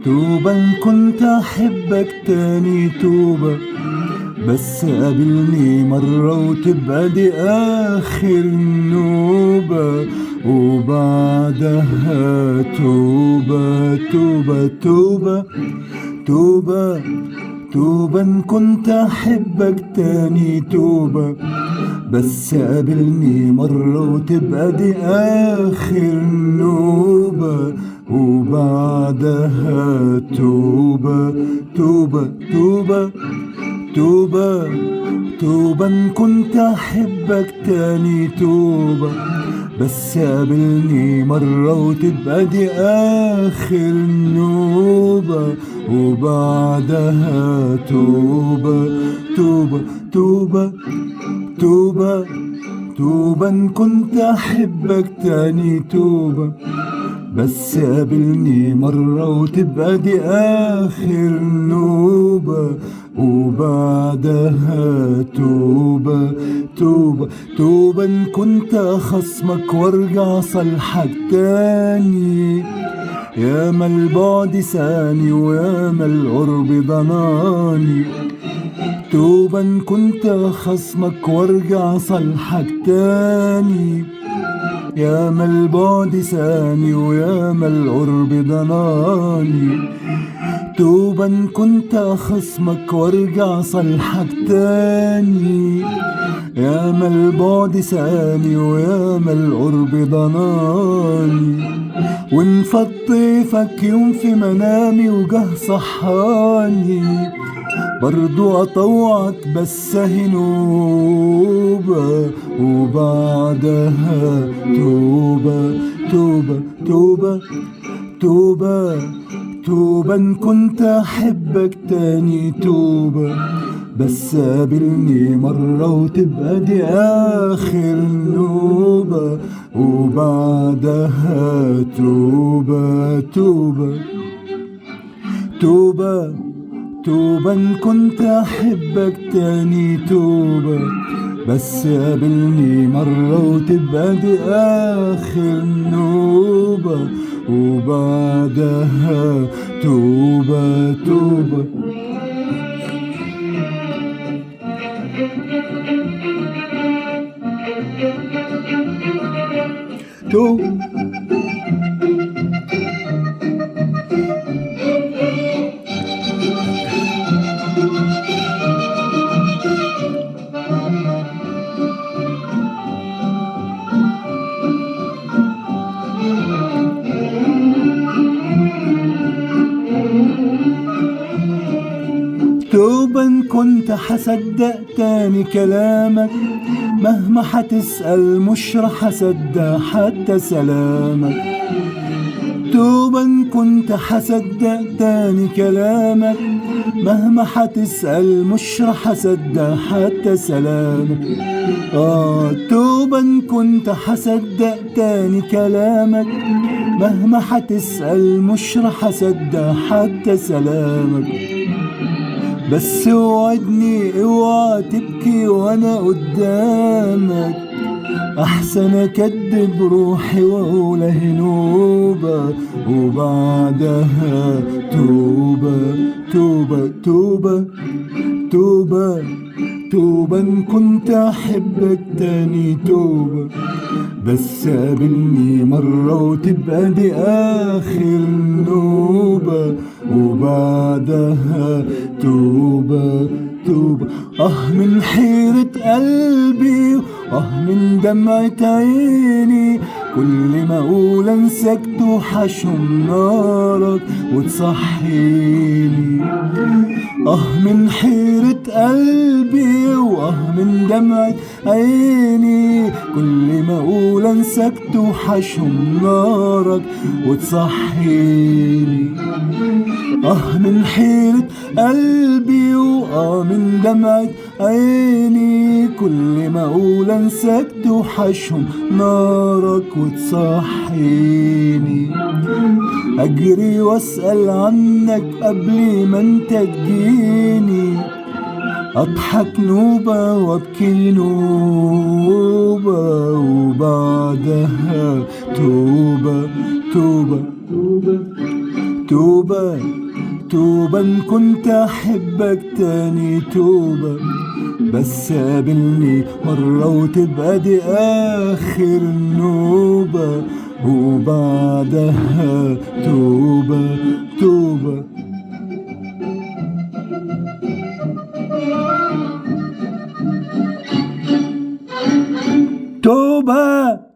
توبة إن كنت أحبك تاني توبة، بس قابلني مرة وتبقى دي آخر نوبة، وبعدها توبة توبة توبة توبة توبة إن كنت أحبك تاني توبة، بس قابلني مرة وتبقى دي آخر نوبة، وبعدها توبة توبة توبة توبة توبة إن كنت أحبك تاني توبة، بس قابلني مرة وتبقى دي آخر نوبة، وبعدها توبة توبة توبة توبة توبة إن كنت أحبك تاني توبة، بس قابلني مرة وتبقى دي آخر نوبة، وبعدها توبة توبة توبة إن كنت أخصمك وارجع صالحك تاني، ياما البعد ساني وياما القرب ضناني. توبة إن كنت أخصمك وارجع صالحك تاني، ياما البعد ساني وياما القرب ضناني. توبة إن كنت أخصمك وارجع صالحك تاني، ياما البعد ساني وياما القرب ضناني. وإن فض طيفك يوم في منامي وجه صحاني، برضو أطوعك بس هنوبة، وبعدها توبة توبة توبة توبة توبة إن كنت أحبك تاني توبة، بس قابلني مرة وتبقى دي آخر نوبة، وبعدها توبة توبة توبة توبة إن كنت أحبك تاني توبة، بس قابلني مرة وتبقى دي آخر نوبة، وبعدها توبة توبة. توبة إن كنت حصدق تاني كلامك، مهما حتسأل مش رح أصدق حتى سلامك. توبة إن كنت حصدق تاني كلامك، مهما حتسأل مش رح أصدق حتى سلامك. توبة إن كنت حصدق تاني كلامك، مهما حتسأل مش رح أصدق حتى سلامك. بس اوعدني اوعى تبكي وانا قدامك، احسن اكدب روحي واقول هنوبة، وبعدها توبة توبة توبة توبة توبة إن كنت أحبك تاني توبة، بس قابلني مرة وتبقى دي آخر نوبة، وبعدها توبة توبة. من حيرة قلبي من دمعة عيني، كل ما اقول انساك توحشهم نارك وتصحيني. من حيرة قلبي من دمعة عيني، كل ما اقول انساك توحشهم نارك وتصحيني. من حيرة قلبي من دمعة عيني، كل ما اقول انساك توحشهم نارك وتصحيني. اجري واسأل عنك قبل ما انت تجيني، اضحك نوبة وابكي نوبة، وبعدها توبة توبة توبة توبة توبة إن كنت أحبك تاني، توبة بس قابلني مرة وتبقى دي آخر نوبة، وبعدها توبة توبة. توبة